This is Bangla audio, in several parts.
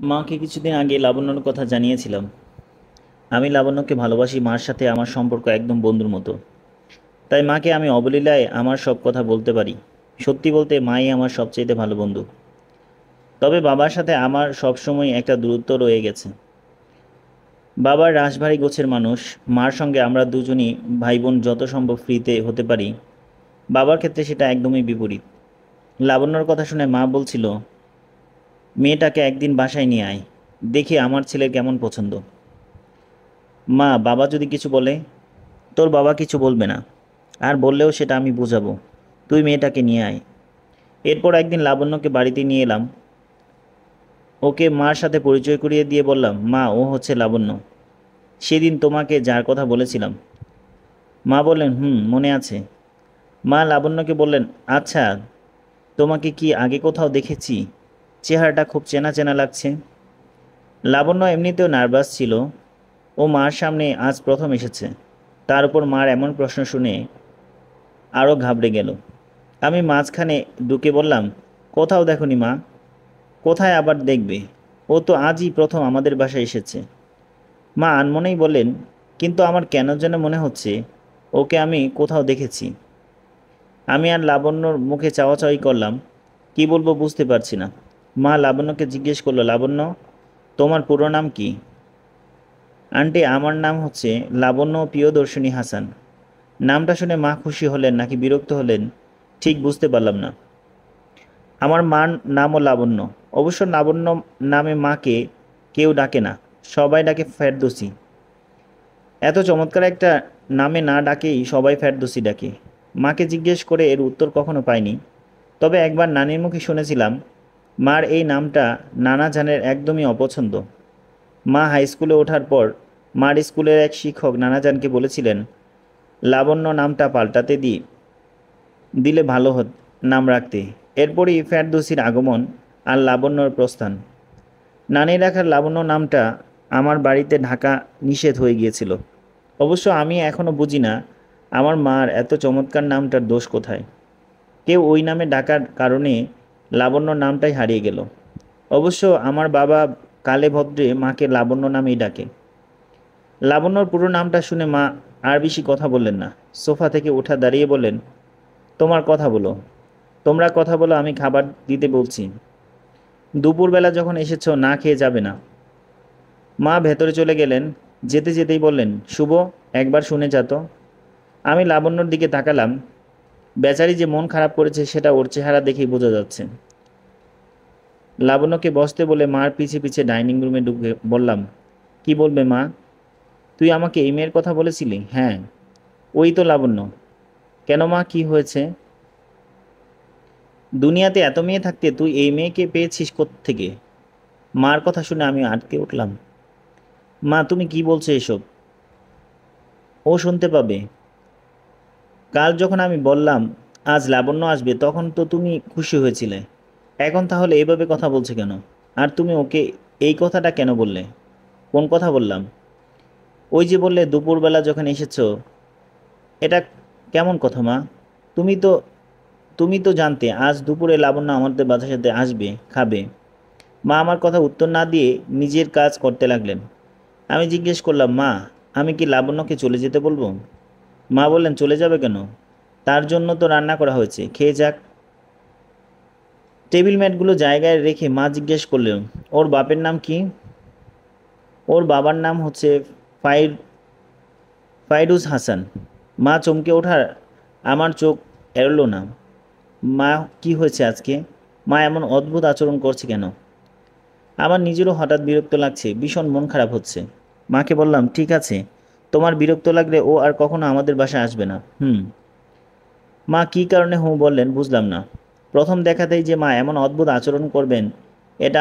মাকে কিছুদিন আগে লাবণ্যর কথা জানিয়েছিলাম। আমি লাবণ্যকে ভালোবাসি, মার সাথে আমার সম্পর্ক একদম বন্ধুর মতো। তাই মাকে আমি অবলীলায় আমার সব কথা বলতে পারি। সত্যি বলতে মাই আমার সবচেয়ে ভালো বন্ধু। তবে বাবার সাথে আমার সবসময় একটা দূরত্ব রয়ে গেছে। বাবার রাশভারী গোছের মানুষ। মার সঙ্গে আমরা দুজনই ভাই বোন যত সম্ভব ফ্রিতে হতে পারি, বাবার ক্ষেত্রে সেটা একদমই বিপরীত। লাবণ্যর কথা শুনে মা বলছিল, মেয়েটাকে একদিন বাসায় নিয়ে আয়, দেখি আমার ছেলের কেমন পছন্দ। মা, বাবা যদি কিছু বলে? তোর বাবা কিছু বলবে না, আর বললেও সেটা আমি বোঝাবো। তুই মেয়েটাকে নিয়ে আয়। এরপর একদিন লাবণ্যকে বাড়িতে নিয়ে এলাম। ওকে মার সাথে পরিচয় করিয়ে দিয়ে বললাম, মা, ও হচ্ছে লাবণ্য, সেদিন তোমাকে যার কথা বলেছিলাম। মা বললেন, হুম, মনে আছে। মা লাবণ্যকে বললেন, আচ্ছা, তোমাকে কি আগে কোথাও দেখেছি? চেহারাটা খুব চেনা চেনা লাগছে। লাবণ্য এমনিতেও নার্ভাস ছিল। ও মার সামনে আজ প্রথম এসেছে। তার উপর মার এমন প্রশ্ন শুনে আরও ঘাবড়ে গেল। আমি মাঝখানে ঢুকে বললাম, কোথাও দেখনি মা? কোথায় আবার দেখবে? ও তো আজই প্রথম আমাদের বাসায় এসেছে। মা আনমনেই বললেন, কিন্তু আমার কেন যেন মনে হচ্ছে ওকে আমি কোথাও দেখেছি। আমি আর লাবণ্যর মুখে চাওয়াচাওয়ি করলাম, কি বলবো বুঝতে পারছি না। মা লাবণ্যকে জিজ্ঞেস করলো, লাবণ্য, তোমার পুরো নাম কি? আন্টি, আমার নাম হচ্ছে লাবণ্য প্রিয়দর্শিনী হাসান। নামটা শুনে মা খুশি হলেন নাকি বিরক্ত হলেন ঠিক বুঝতে পারলাম না। আমার মার নামও লাবণ্য। অবশ্য লাবণ্য নামে মাকে কেউ ডাকে না, সবাই ডাকে ফেরদৌসী। এত চমৎকার একটা নামে না ডাকেই সবাই ফেরদৌসী ডাকে। মাকে জিজ্ঞেস করে এর উত্তর কখনো পাইনি। তবে একবার নানির মুখে শুনেছিলাম, মার এই নামটা নানা জানের একদমই অপছন্দ। মা হাই স্কুলে ওঠার পর মার স্কুলের এক শিক্ষক নানাজানকে বলেছিলেন, লাবণ্য নামটা পাল্টাতে দিলে ভালো নাম রাখতে। এরপরই ফেরদৌসীর আগমন আর লাবণ্যর প্রস্থান। নানি রাখার লাবণ্য নামটা আমার বাড়িতে ঢাকা নিষেধ হয়ে গিয়েছিল। অবশ্য আমি এখনও বুঝি না আমার মার এত চমৎকার নামটার দোষ কোথায়। কেউ ওই নামে ডাকার কারণে লাবণ্য নামটাই হারিয়ে গেল। অবশ্য আমার বাবা কালে ভদ্রে মাকে লাবণ্য নামেই ডাকে। লাবণ্যর পুরো নামটা শুনে মা আর বেশি কথা বললেন না। সোফা থেকে উঠা দাঁড়িয়ে বললেন, তোমার কথা বলো, তোমরা কথা বলো, আমি খাবার দিতে বলছি। দুপুরবেলা যখন এসেছো না খেয়ে যাবে না। মা ভেতরে চলে গেলেন। যেতে যেতেই বললেন, শুভ, একবার শুনে যা তো। আমি লাবণ্যর দিকে তাকালাম। বেচারি যে মন খারাপ করেছে সেটা ওর চেহারা দেখেই বোঝা যাচ্ছে। লাবণ্যকে বসতে বলে মার পিছে পিছে ডাইনিং রুমে ঢুকে বললাম, কি বলবে মা? তুই আমাকে এই মেয়ের কথা বলেছিলি? হ্যাঁ, ওই তো লাবণ্য। কেন মা, কি হয়েছে? দুনিয়াতে এত মেয়ে থাকতে তুই এই মেয়েকে পেয়েছিস থেকে? মার কথা শুনে আমি আটকে উঠলাম। মা, তুমি কি বলছো এসব? ও শুনতে পাবে। কাল যখন আমি বললাম আজ লাবণ্য আসবে তখন তো তুমি খুশি হয়েছিলে। এখন তাহলে এভাবে কথা বলছে কেন? আর তুমি ওকে এই কথাটা কেন বললে? কোন কথা বললাম? ওই যে বললে দুপুরবেলা যখন এসেছো। এটা কেমন কথা মা? তুমি তো তুমি তো জানতে আজ দুপুরে লাবণ্য আমাদের বাসার সাথে আসবে, খাবে। মা আমার কথা উত্তর না দিয়ে নিজের কাজ করতে লাগলেন। আমি জিজ্ঞেস করলাম, মা, আমি কি লাবণ্যকে চলে যেতে বলবো? মা বললেন, চলে যাবে কেন? তার জন্য তো রান্না করা হয়েছে, খেয়ে যাক। টেবিল ম্যাটগুলো জায়গায় রেখে মা জিজ্ঞেস করলেন, ওর বাপের নাম কি? ওর বাবার নাম হচ্ছে ফাইড ফাইরুজ হাসান। মা চমকে ওঠার আমার চোখ এড়লো না। মা, কি হয়েছে আজকে? মা এমন অদ্ভুত আচরণ করছে কেন? আমার নিজেরও হঠাৎ বিরক্ত লাগছে, ভীষণ মন খারাপ হচ্ছে। মাকে বললাম, ঠিক আছে, তোমার বিরক্ত লাগলে ও আর কখনো আমাদের বাসায় আসবে না। হুম। মা কী কারণে হুঁ বললেন বুঝলাম না। প্রথম দেখাতেই যে মা এমন অদ্ভুত আচরণ করবেন এটা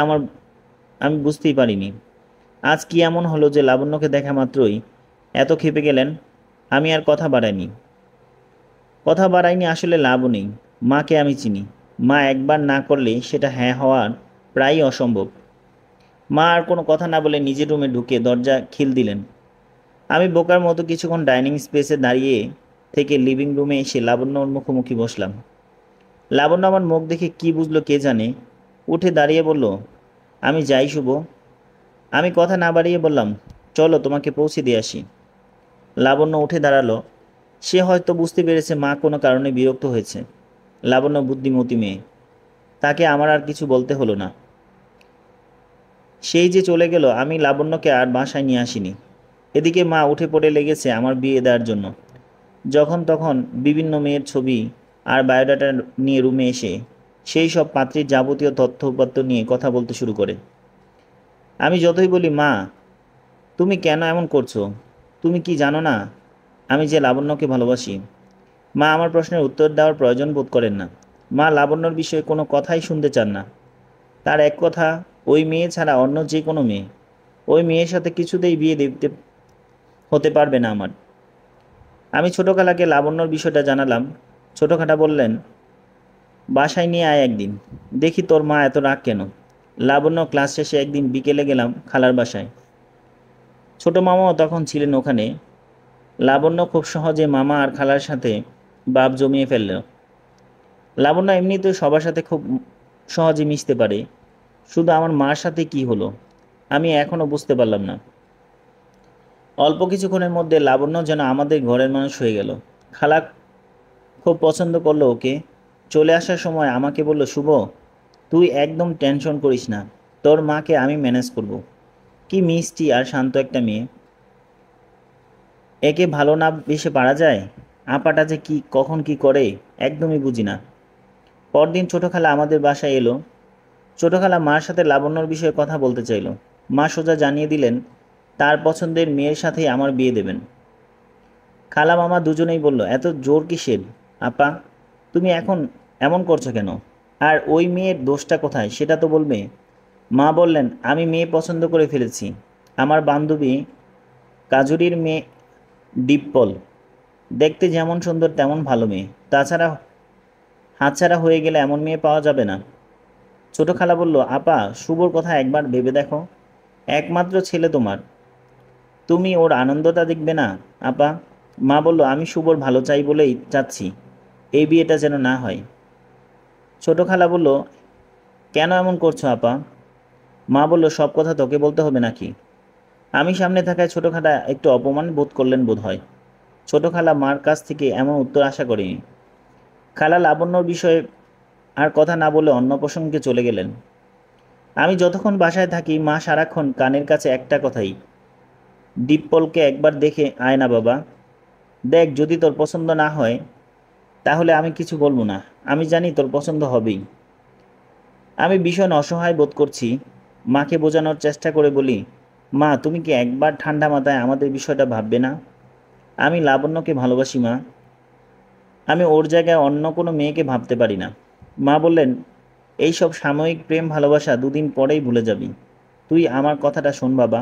আমি বুঝতেই পারিনি। আজ কি এমন হলো যে লাবণ্যকে দেখা মাত্রই এত ক্ষেপে গেলেন? আমি আর কথা বাড়াইনি, আসলে লাভও নেই। মাকে আমি চিনি। মা একবার না করলে সেটা হ্যাঁ হওয়ার প্রায়ই অসম্ভব। মা আর কোনো কথা না বলে নিজের রুমে ঢুকে দরজা খিল দিলেন। আমি বোকার মতো কিছুক্ষণ ডাইনিং স্পেসে দাঁড়িয়ে থেকে লিভিং রুমে এসে লাবণ্যর মুখোমুখি বসলাম। লাবণ্য আমার মুখ দেখে কি বুঝলো কে জানে, উঠে দাঁড়িয়ে বলল, আমি যাই শুভ। আমি কথা না বাড়িয়ে বললাম, চলো তোমাকে পৌঁছে দিয়ে আসি। লাবণ্য উঠে দাঁড়ালো। সে হয়তো বুঝতে পেরেছে মা কোনো কারণে বিরক্ত হয়েছে। লাবণ্য বুদ্ধিমতী মেয়ে, তাকে আমার আর কিছু বলতে হলো না। সেই যে চলে গেল, আমি লাবণ্যকে আর বাসায় নিয়ে আসিনি। এদিকে মা উঠে পড়ে লেগেছে আমার বিয়ে দেওয়ার জন্য। যখন তখন বিভিন্ন মেয়ের ছবি আর বায়োডাটা নিয়ে রুমে এসে সেই সব পাত্রীর যাবতীয় তথ্য উপাত্ত নিয়ে কথা বলতে শুরু করে। আমি যতই বলি, মা তুমি কেন এমন করছো, তুমি কি জানো না আমি যে লাবণ্যকে ভালোবাসি? মা আমার প্রশ্নের উত্তর দেওয়ার প্রয়োজন বোধ করেন না। মা লাবণ্যর বিষয়ে কোনো কথাই শুনতে চান না। তার এক কথা, ওই মেয়ে ছাড়া অন্য যে কোনো মেয়ে, ওই মেয়ের সাথে কিছুতেই বিয়ে দিতে হতে পারবে না আমার। আমি ছোটো খালাকে লাবণ্যর বিষয়টা জানালাম। ছোটো খালা বললেন, বাসায় নিয়ে আয় একদিন, দেখি তোর মা এত রাগ কেন। লাবণ্য ক্লাস শেষে একদিন বিকেলে গেলাম খালার বাসায়। ছোটো মামাও তখন ছিলেন ওখানে। লাবণ্য খুব সহজে মামা আর খালার সাথে ভাব জমিয়ে ফেলল। লাবণ্য এমনিতেও সবার সাথে খুব সহজে মিশতে পারে, শুধু আমার মার সাথে কি হলো আমি এখনও বুঝতে পারলাম না। অল্প কিছুক্ষণের মধ্যে লাবণ্য যেন আমাদের ঘরের মানুষ হয়ে গেল। খালা খুব পছন্দ করলো ওকে। চলে আসার সময় আমাকে বলল, শুভ তুই একদম টেনশন করিস না, তোর মাকে আমি ম্যানেজ করব। কি মিষ্টি আর শান্ত একটা মেয়ে, একে ভালো না বেশে পারা যায়? আপাটা যে কি কখন কি করে একদমই বুঝি না। পরদিন ছোটো খালা আমাদের বাসায় এলো। ছোটো খালা মার সাথে লাবণ্যর বিষয়ে কথা বলতে চাইল। মা সোজা জানিয়ে দিলেন তার পছন্দের মেয়ের সাথেই আমার বিয়ে দেবেন। খালা মামা দুজনেই বলল, এত জোর কিসের আপা, তুমি এখন এমন করছো কেন? আর ওই মেয়ের দোষটা কোথায় সেটা তো বলবে। মা বললেন, আমি মেয়ে পছন্দ করে ফেলেছি, আমার বান্ধবী কাজুরির মেয়ে ডিপপল। দেখতে যেমন সুন্দর তেমন ভালো মেয়ে, তাছাড়া হাতছাড়া হয়ে গেলে এমন মেয়ে পাওয়া যাবে না। ছোটো খালা বলল, আপা শুভর কথা একবার ভেবে দেখো, একমাত্র ছেলে তোমার, তুমি ওর আনন্দটা দেখবে না আপা? মা বলল, আমি শুভর ভালো চাই বলেই চাচ্ছি এই বিয়েটা যেন না হয়। ছোটো খালা বলল, কেন এমন করছো আপা? মা বলল, সব কথা তোকে বলতে হবে নাকি? আমি সামনে থাকায় ছোটো খালা একটু অপমান বোধ করলেন বোধ হয়। ছোটো খালা মার কাছ থেকে এমন উত্তর আশা করেনি। খালা লাবণ্যর বিষয়ে আর কথা না বলে অন্য প্রসঙ্গে চলে গেলেন। আমি যতক্ষণ বাসায় থাকি মা সারাক্ষণ কানের কাছে একটা কথাই, ডিপপলকে একবার দেখে আয় না বাবা, দেখ যদি তোর পছন্দ না হয় তাহলে আমি কিছু বলবো না, আমি জানি তোর পছন্দ হবেই। আমি ভীষণ অসহায় বোধ করছি। মাকে বোঝানোর চেষ্টা করে বলি, মা তুমি কি একবার ঠান্ডা মাথায় আমাদের বিষয়টা ভাববে না? আমি লাবণ্যকে ভালোবাসি মা, আমি ওর জায়গায় অন্য কোনো মেয়েকে ভাবতে পারি না। মা বললেন, এই সব সাময়িক প্রেম ভালোবাসা দুদিন পরেই ভুলে যাবি, তুই আমার কথাটা শোন বাবা।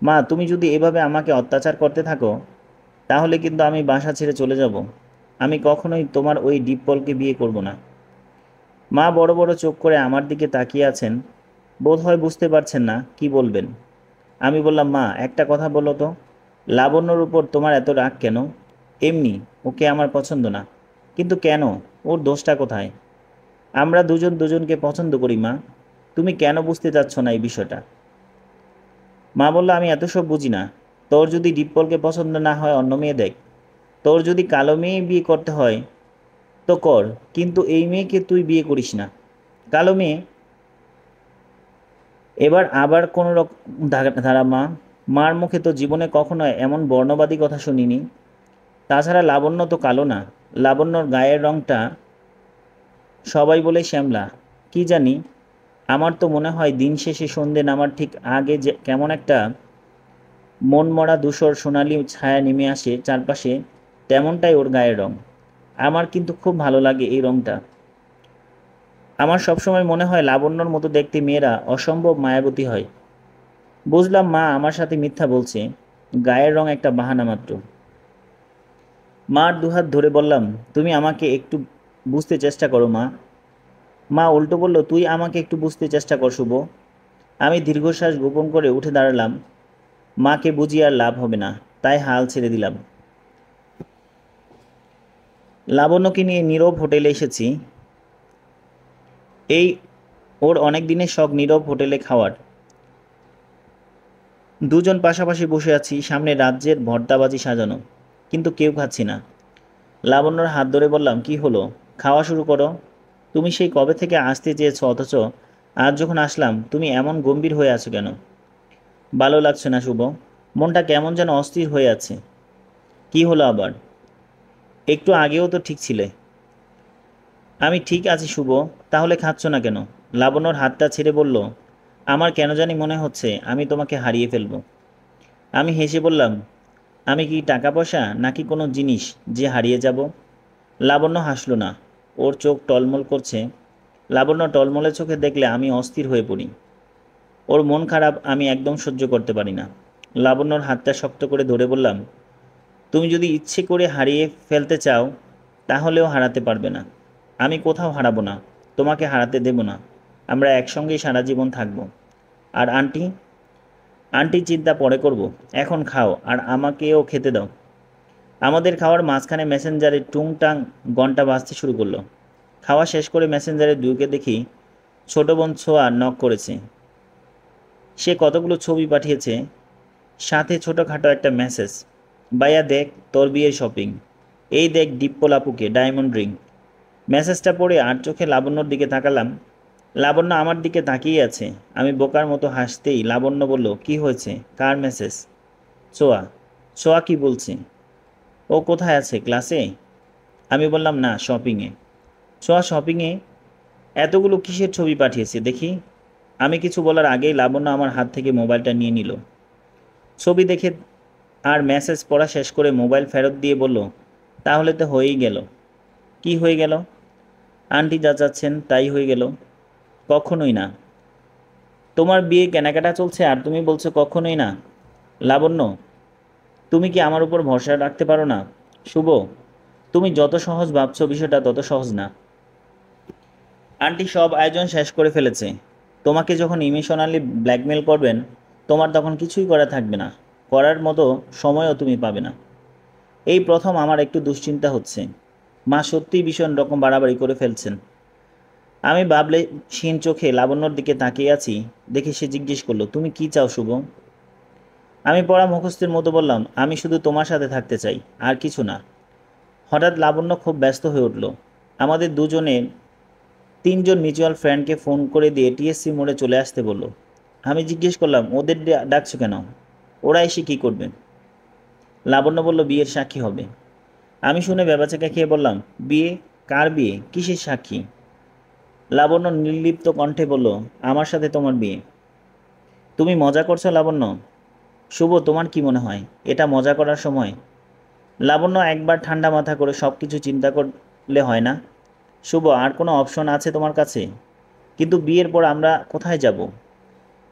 মা তুমি যদি এভাবে আমাকে অত্যাচার করতে থাকো তাহলে কিন্তু আমি বাসা ছেড়ে চলে যাব। আমি কখনোই তোমার ওই ডিপপলকে বিয়ে করব না। মা বড় বড় চোখ করে আমার দিকে তাকিয়ে আছেন, বোধহয় বুঝতে পারছেন না কি বলবেন। আমি বললাম, মা একটা কথা বলো তো, লাবণ্যর উপর তোমার এত রাগ কেন? এমনি, ওকে আমার পছন্দ না, কিন্তু কেন? ওর দোষটা কোথায়? আমরা দুজন দুজনকে পছন্দ করি মা, তুমি কেন বুঝতে চাচ্ছ না এই বিষয়টা? মা বলল, আমি এত সব বুঝি না, তোর যদি ডিপপলকে পছন্দ না হয় অন্য মেয়ে দেখ, তোর যদি কালো মেয়ে বিয়ে করতে হয় তো কর, কিন্তু এই মেয়েকে তুই বিয়ে করিস না, কালো মেয়ে। এবার আবার কোনো রকম ধারা মা, মার মুখে তো জীবনে কখনো এমন বর্ণবাদী কথা শুনিনি। তাছাড়া লাবণ্য তো কালো না, লাবণ্যর গায়ের রঙটা সবাই বলে শ্যামলা। কি জানি, আমার তো মনে হয় দিন শেষে সন্ধে নামার ঠিক আগে যে কেমন একটা মনমরা ধূসর সোনালি ছায়া নেমে আসে চারপাশে, তেমনটাই ওর গায়ের রং। আমার কিন্তু খুব ভালো লাগে এই রংটা। আমার সবসময় মনে হয় লাবণ্যর মতো দেখতে মেয়েরা অসম্ভব মায়াবতী হয়। বুঝলাম মা আমার সাথে মিথ্যা বলছে, গায়ের রং একটা বাহানা মাত্র। মার দুহাত ধরে বললাম, তুমি আমাকে একটু বুঝতে চেষ্টা করো মা। মা উল্টো বলল, তুই আমাকে একটু বুঝতে চেষ্টা কর শুভ। আমি দীর্ঘশ্বাস গোপন করে উঠে দাঁড়ালাম। মাকে বুঝিয়ে আর লাভ হবে না, তাই হাল ছেড়ে দিলাম। লাবণ্যকে নিয়ে নীরব হোটেলে এসেছি। এই ওর অনেক দিনের শখ নীরব হোটেলে খাওয়ার। দুজন পাশাপাশি বসে আছি, সামনে রাজ্যের ভর্তাবাজি সাজানো, কিন্তু কেউ খাচ্ছি না। লাবণ্যর হাত ধরে বললাম, কি হলো, খাওয়া শুরু করো। তুমি সেই কবে থেকে আসতে চেয়েছো, অথচ আজ যখন আসলাম তুমি এমন গম্ভীর হয়ে আছো কেন? ভালো লাগছে না শুভ, মনটা কেমন যেন অস্থির হয়ে আছে। কি হলো আবার? একটু আগেও তো ঠিক ছিলে। আমি ঠিক আছি শুভ, তাহলে খাচ্ছ না কেন? লাবণ্যর হাতটা ছেড়ে বলল, আমার কেন জানি মনে হচ্ছে আমি তোমাকে হারিয়ে ফেলবো। আমি হেসে বললাম, আমি কি টাকা পয়সা নাকি কোনো জিনিস যে হারিয়ে যাব? লাবণ্য হাসল না, ওর চোখ টলমল করছে। লাবণ্য টলমলে চোখে দেখলে আমি অস্থির হয়ে পড়ি। ওর মন খারাপ আমি একদম সহ্য করতে পারি না। লাবণ্যর হাতটা শক্ত করে ধরে বললাম, তুমি যদি ইচ্ছে করে হারিয়ে ফেলতে চাও তাহলেও হারাতে পারবে না। আমি কোথাও হারাবো না, তোমাকে হারাতে দেব না। আমরা একসঙ্গেই সারা জীবন থাকবো। আর আন্টি? আন্টি চিন্তা পরে করব, এখন খাও আর আমাকেও খেতে দাও। আমাদের খাওয়ার মাঝখানে মেসেঞ্জারে টুংটাং ঘন্টা বাজতে শুরু করলো। খাওয়া শেষ করে মেসেঞ্জারে ঢুকে দেখি ছোট বোন ছোঁয়া নক করেছে। সে কতগুলো ছবি পাঠিয়েছে, সাথে ছোটোখাটো একটা মেসেজ, ভাইয়া দেখ তোর বিয়ের শপিং, এই দেখ ডিপ্পল আপুকে ডায়মন্ড রিং। মেসেজটা পড়ে আর চোখে লাবণ্যর দিকে তাকালাম। লাবণ্য আমার দিকে তাকিয়ে আছে। আমি বোকার মতো হাসতেই লাবণ্য বলল, কি হয়েছে, কার মেসেজ? ছোঁয়া। ছোঁয়া কি বলছে? ও কোথায় আছে, ক্লাসে? আমি বললাম, না, শপিংয়ে। ছোঁয়া শপিংয়ে? এতগুলো কিসের ছবি পাঠিয়েছে দেখি। আমি কিছু বলার আগেই লাবণ্য আমার হাত থেকে মোবাইলটা নিয়ে নিল। ছবি দেখে আর মেসেজ পড়া শেষ করে মোবাইল ফেরত দিয়ে বলল, তাহলে তো হয়েই গেল। কি হয়ে গেল? আন্টি যা চাচ্ছেন তাই হয়ে গেল। কখনোই না। তোমার বিয়ে কেনাকাটা চলছে আর তুমি বলছো কখনোই না? লাবণ্য, তুমি কি আমার উপর ভরসা রাখতে পারো না? শুভ, তুমি যত সহজ ভাবছো বিষয়টা তত সহজ না। আন্টি সব আয়োজন শেষ করে ফেলেছে। তোমাকে যখন ইমোশনালি ব্ল্যাকমেল করবেন তোমার তখন কিছুই করা থাকবে না, করার মতো সময়ও তুমি পাবে না। এই প্রথম আমার একটু দুশ্চিন্তা হচ্ছে। মা সত্যিই ভীষণ রকম বাড়াবাড়ি করে ফেলছেন। আমি ভাবলে ক্ষীণ চোখে লাবণ্যর দিকে তাকিয়ে আছি দেখে সে জিজ্ঞেস করলো, তুমি কি চাও শুভ? আমি পড়া মুখস্থের মতো বললাম, আমি শুধু তোমার সাথে থাকতে চাই, আর কিছু না। হঠাৎ লাবণ্য খুব ব্যস্ত হয়ে উঠল। আমাদের দুজনের তিনজন মিউচুয়াল ফ্রেন্ডকে ফোন করে দিয়ে টিএসসি মোড়ে চলে আসতে বলল। আমি জিজ্ঞেস করলাম, ওদের ডাকছো কেন? ওরা এসে কী করবে? লাবণ্য বলল, বিয়ের সাক্ষী হবে। আমি শুনে ভ্যাবাচ্যাকা খেয়ে বললাম, বিয়ে? কার বিয়ে, কিসের সাক্ষী? লাবণ্য নির্লিপ্ত কণ্ঠে বলল, আমার সাথে তোমার বিয়ে। তুমি মজা করছো লাবণ্য? শুভ, তোমার কি মনে হয় এটা মজা করার সময়? লাবণ্য একবার ঠান্ডা মাথা করে সব কিছু চিন্তা করলে হয় না। শুভ, আর কোনো অপশন আছে তোমার কাছে? কিন্তু বিয়ের পর আমরা কোথায় যাব?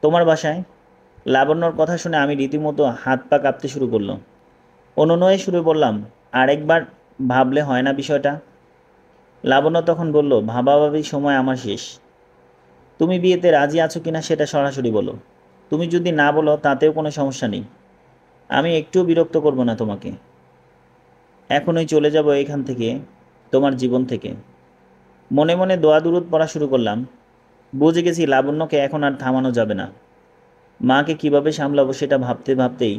তোমার বাসায়। লাবণ্যর কথা শুনে আমি রীতিমতো হাত পা কাঁপতে শুরু করলো। অনুনয়ে সুরে বললাম, আরেকবার ভাবলে হয় না বিষয়টা? লাবণ্য তখন বলল, ভাবাভাবি সময় আমার শেষ। তুমি বিয়েতে রাজি আছো কিনা সেটা সরাসরি বলো। তুমি যদি না বলো তাতেও কোনো সমস্যা নেই, আমি একটুও বিরক্ত করব না তোমাকে। এখনই চলে যাব এখান থেকে, তোমার জীবন থেকে। মনে মনে দোয়া দুরুদ পড়া শুরু করলাম। বুঝে গেছি লাবণ্যকে এখন আর থামানো যাবে না। মাকে কিভাবে সামলাবো সেটা ভাবতে ভাবতেই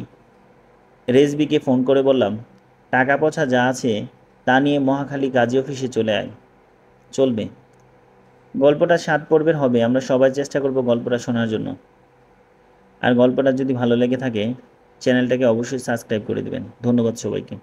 রেজবিকে ফোন করে বললাম, টাকা পয়সা যা আছে তা নিয়ে মহাখালী কাজী অফিসে চলে আয়। চলবে। গল্পটা 7 পর্বের হবে, আমরা সবাই চেষ্টা করব গল্পটা শোনার জন্য। আর গল্পটা যদি ভালো লেগে থাকে চ্যানেলটাকে অবশ্যই সাবস্ক্রাইব করে দেবেন। ধন্যবাদ সবাইকে।